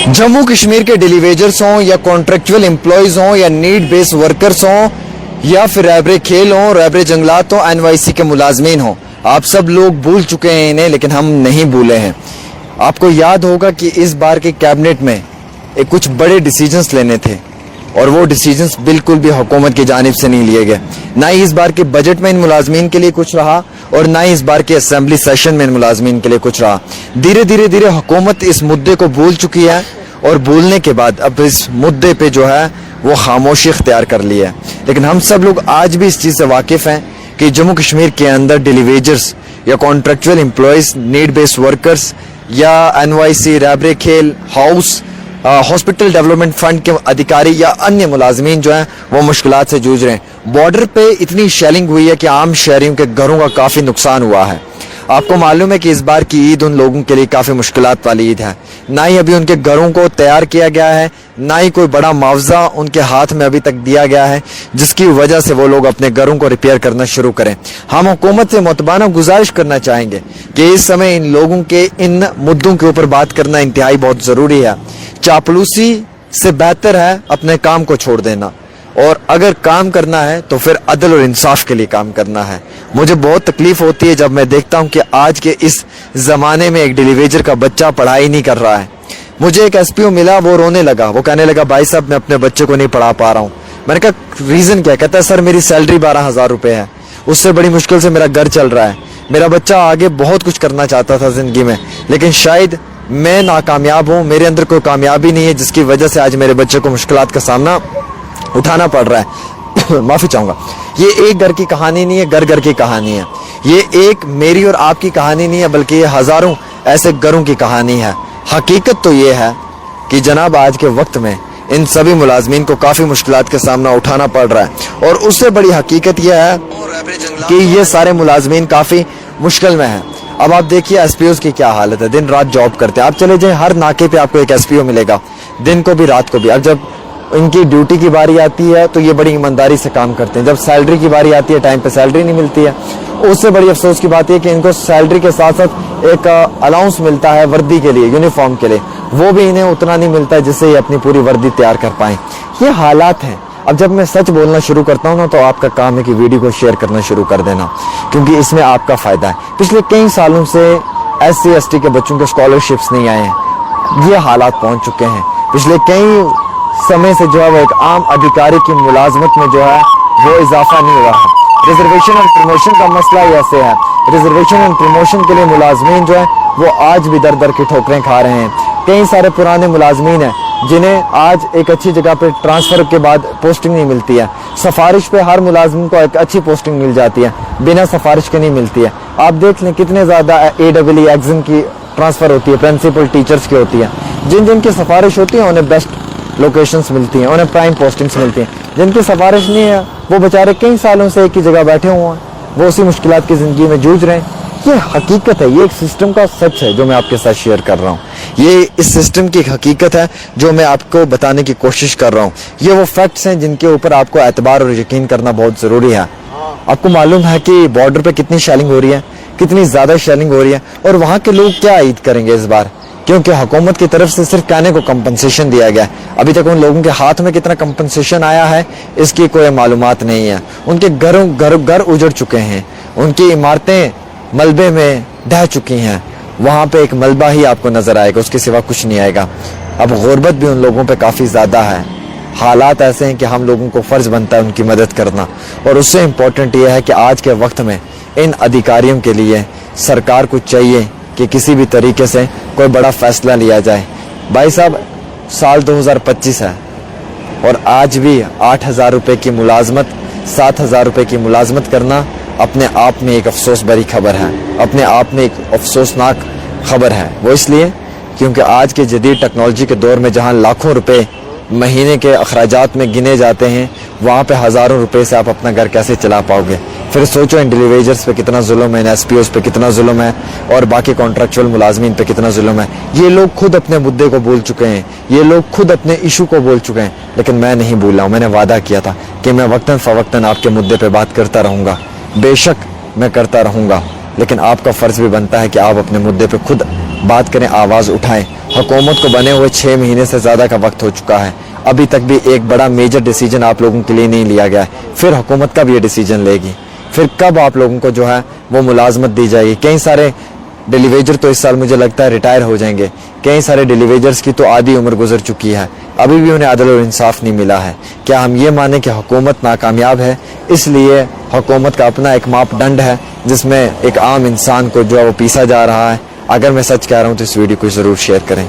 जम्मू कश्मीर के डेलीवेजर्स हों या कॉन्ट्रेक्चुअल एम्प्लॉयज हों या नीड बेस्ड वर्कर्स हों या फिर रैबरे खेल हों, रैबरे जंगलात हों, एनवाईसी के मुलाजमीन हों, आप सब लोग भूल चुके हैं इन्हें, लेकिन हम नहीं भूले हैं। आपको याद होगा कि इस बार के कैबिनेट में कुछ बड़े डिसीजंस लेने थे और वो डिसीजंस बिल्कुल भी हुकूमत की जानिब से नहीं लिए गए। ना ही इस बार के बजट में इन मुलाजमीन के लिए कुछ रहा और ना ही इस बार के असेंबली सेशन में इन मुलाजमीन के लिए कुछ रहा। धीरे धीरे हुकूमत इस मुद्दे को भूल चुकी है और भूलने के बाद अब इस मुद्दे पे जो है वो खामोशी इख्तियार कर ली है। लेकिन हम सब लोग आज भी इस चीज़ से वाकिफ़ हैं कि जम्मू कश्मीर के अंदर डेलीवेजर्स या contractual employees, need based workers या एनवाईसी, रैबरे खेल, हाउस, हॉस्पिटल डेवलपमेंट फंड के अधिकारी या अन्य मुलाजमीन जो हैं वो मुश्किलात से जूझ रहे हैं। बॉर्डर पे इतनी शेलिंग हुई है कि आम शहरियों के घरों का काफ़ी नुकसान हुआ है। आपको मालूम है कि इस बार की ईद उन लोगों के लिए काफ़ी मुश्किलात वाली ईद है। ना ही अभी उनके घरों को तैयार किया गया है, ना ही कोई बड़ा मुआवजा उनके हाथ में अभी तक दिया गया है जिसकी वजह से वो लोग अपने घरों को रिपेयर करना शुरू करें। हम हुकूमत से मुतबाना गुजारिश करना चाहेंगे कि इस समय इन लोगों के इन मुद्दों के ऊपर बात करना इंतहाई बहुत ज़रूरी है। चापलूसी से बेहतर है अपने काम को छोड़ देना, और अगर काम करना है तो फिर अदल और इंसाफ के लिए काम करना है। मुझे बहुत तकलीफ होती है जब मैं देखता हूं कि आज के इस ज़माने में एक डेलीवेजर का बच्चा पढ़ाई नहीं कर रहा है। मुझे एक एसपीओ मिला, वो रोने लगा, वो कहने लगा भाई साहब मैं अपने बच्चे को नहीं पढ़ा पा रहा हूँ। मैंने कहा रीज़न क्या? कहता है सर मेरी सैलरी 12,000 रुपये है, उससे बड़ी मुश्किल से मेरा घर चल रहा है। मेरा बच्चा आगे बहुत कुछ करना चाहता था ज़िंदगी में, लेकिन शायद मैं नाकामयाब हूँ, मेरे अंदर कोई कामयाबी नहीं है जिसकी वजह से आज मेरे बच्चे को मुश्किलात का सामना उठाना पड़ रहा है। माफ़ी चाहूँगा। ये एक घर की कहानी नहीं है, घर घर की कहानी है। ये एक मेरी और आपकी कहानी नहीं है, बल्कि ये हज़ारों ऐसे घरों की कहानी है। हकीकत तो ये है कि जनाब आज के वक्त में इन सभी मुलाजमीन को काफ़ी मुश्किलात का सामना उठाना पड़ रहा है, और उससे बड़ी हकीकत यह है कि ये सारे मुलाजमीन काफ़ी मुश्किल में हैं। अब आप देखिए एसपीओ की क्या हालत है, दिन रात जॉब करते हैं। आप चले जाएं, हर नाके पे आपको एक एसपीओ मिलेगा, दिन को भी रात को भी। अब जब इनकी ड्यूटी की बारी आती है तो ये बड़ी ईमानदारी से काम करते हैं। जब सैलरी की बारी आती है टाइम पे सैलरी नहीं मिलती है। उससे बड़ी अफसोस की बात यह कि इनको सैलरी के साथ साथ एक अलाउंस मिलता है वर्दी के लिए, यूनिफॉर्म के लिए, वो भी इन्हें उतना नहीं मिलता है जिससे ये अपनी पूरी वर्दी तैयार कर पाएं। ये हालात हैं। अब जब मैं सच बोलना शुरू करता हूँ ना, तो आपका काम है कि वीडियो को शेयर करना शुरू कर देना, क्योंकि इसमें आपका फ़ायदा है। पिछले कई सालों से SC ST के बच्चों के स्कॉलरशिप्स नहीं आए हैं। ये हालात पहुँच चुके हैं। पिछले कई समय से जो है वो एक आम अधिकारी की मुलाजमत में जो है वो इजाफा नहीं हुआ है। रिजर्वेशन एंड प्रमोशन का मसला ही ऐसे है। रिजर्वेशन एंड प्रमोशन के लिए मुलाजमीन जो है वो आज भी दर दर की ठोकरें खा रहे हैं। कई सारे पुराने मुलाजमीन हैं जिन्हें आज एक अच्छी जगह पे ट्रांसफ़र के बाद पोस्टिंग नहीं मिलती है। सिफारिश पे हर मुलाजिम को एक अच्छी पोस्टिंग मिल जाती है, बिना सिफारिश के नहीं मिलती है। आप देख लें कितने ज़्यादा AEE एग्जाम की ट्रांसफ़र होती है, प्रिंसिपल टीचर्स की होती है। जिन जिन की सिफारिश होती है उन्हें बेस्ट लोकेशंस मिलती हैं, उन्हें प्राइम पोस्टिंग्स मिलती हैं। जिनकी सिफारिश नहीं है वो बेचारे कई सालों से एक ही जगह बैठे हुए हैं, वो उसी मुश्किलात की ज़िंदगी में जूझ रहे हैं। ये हकीकत है, ये एक सिस्टम का सच है जो मैं आपके साथ शेयर कर रहा हूँ। ये इस सिस्टम की एक हकीकत है जो मैं आपको बताने की कोशिश कर रहा हूँ। ये वो फैक्ट्स हैं जिनके ऊपर आपको एतबार और यकीन करना बहुत ज़रूरी है। आपको मालूम है कि बॉर्डर पे कितनी शेलिंग हो रही है, कितनी ज़्यादा शेलिंग हो रही है, और वहाँ के लोग क्या ईद करेंगे इस बार, क्योंकि हुकूमत की तरफ से सिर्फ कहने को कंपनसेशन दिया गया है। अभी तक उन लोगों के हाथ में कितना कंपनसेशन आया है इसकी कोई मालूमात नहीं है। उनके घर उजड़ चुके हैं, उनकी इमारतें मलबे में ढह चुकी हैं। वहाँ पे एक मलबा ही आपको नज़र आएगा, उसके सिवा कुछ नहीं आएगा। अब गुर्बत भी उन लोगों पे काफ़ी ज़्यादा है। हालात ऐसे हैं कि हम लोगों को फ़र्ज़ बनता है उनकी मदद करना, और उससे इम्पोर्टेंट ये है कि आज के वक्त में इन अधिकारियों के लिए सरकार को चाहिए कि किसी भी तरीके से कोई बड़ा फ़ैसला लिया जाए। भाई साहब साल 2025 है और आज भी 8,000 रुपये की मुलाजमत, 7,000 रुपये की मुलाजमत करना अपने आप में एक अफसोस भरी खबर है, अपने आप में एक अफसोसनाक खबर है। वो इसलिए क्योंकि आज के जदीद टेक्नोलॉजी के दौर में जहाँ लाखों रुपए महीने के अखराजात में गिने जाते हैं, वहाँ पे हज़ारों रुपए से आप अपना घर कैसे चला पाओगे। फिर सोचो इन डेलीवेजर्स पे कितना जुल्म है, इन SPOs पे कितना जुल्म है, और बाकी कॉन्ट्रेक्चुअल मुलाजमीन पे कितना जुल्म है। ये लोग खुद अपने मुद्दे को भूल चुके हैं, ये लोग खुद अपने इशू को भूल चुके हैं, लेकिन मैं नहीं भूला हूँ। मैंने वादा किया था कि मैं वक्तन फ़वक्तन आपके मुद्दे पर बात करता रहूँगा, बेशक मैं करता रहूँगा, लेकिन आपका फ़र्ज़ भी बनता है कि आप अपने मुद्दे पे खुद بات کریں آواز اٹھائیں. حکومت کو بنے ہوئے 6 مہینے سے زیادہ کا وقت ہو چکا ہے, ابھی تک بھی ایک بڑا میجر ڈیسیجن آپ لوگوں کے لیے نہیں لیا گیا ہے. پھر حکومت کب یہ ڈیسیجن لے گی؟ پھر کب آپ لوگوں کو جو ہے وہ ملازمت دی جائے گی؟ کئی سارے ڈیلی ویجر تو اس سال مجھے لگتا ہے ریٹائر ہو جائیں گے. کئی سارے ڈیلی ویجرز کی تو آدھی عمر گزر چکی ہے, ابھی بھی انہیں عدل و انصاف نہیں ملا ہے. کیا ہم یہ مانیں کہ حکومت ناکامیاب ہے, اس لیے حکومت کا اپنا ایک ماپ ڈنڈ ہے جس میں ایک عام انسان کو جو ہے وہ پیسا جا رہا ہے؟ اگر میں سچ کہہ رہا ہوں تو اس ویڈیو کو ضرور شیئر کریں.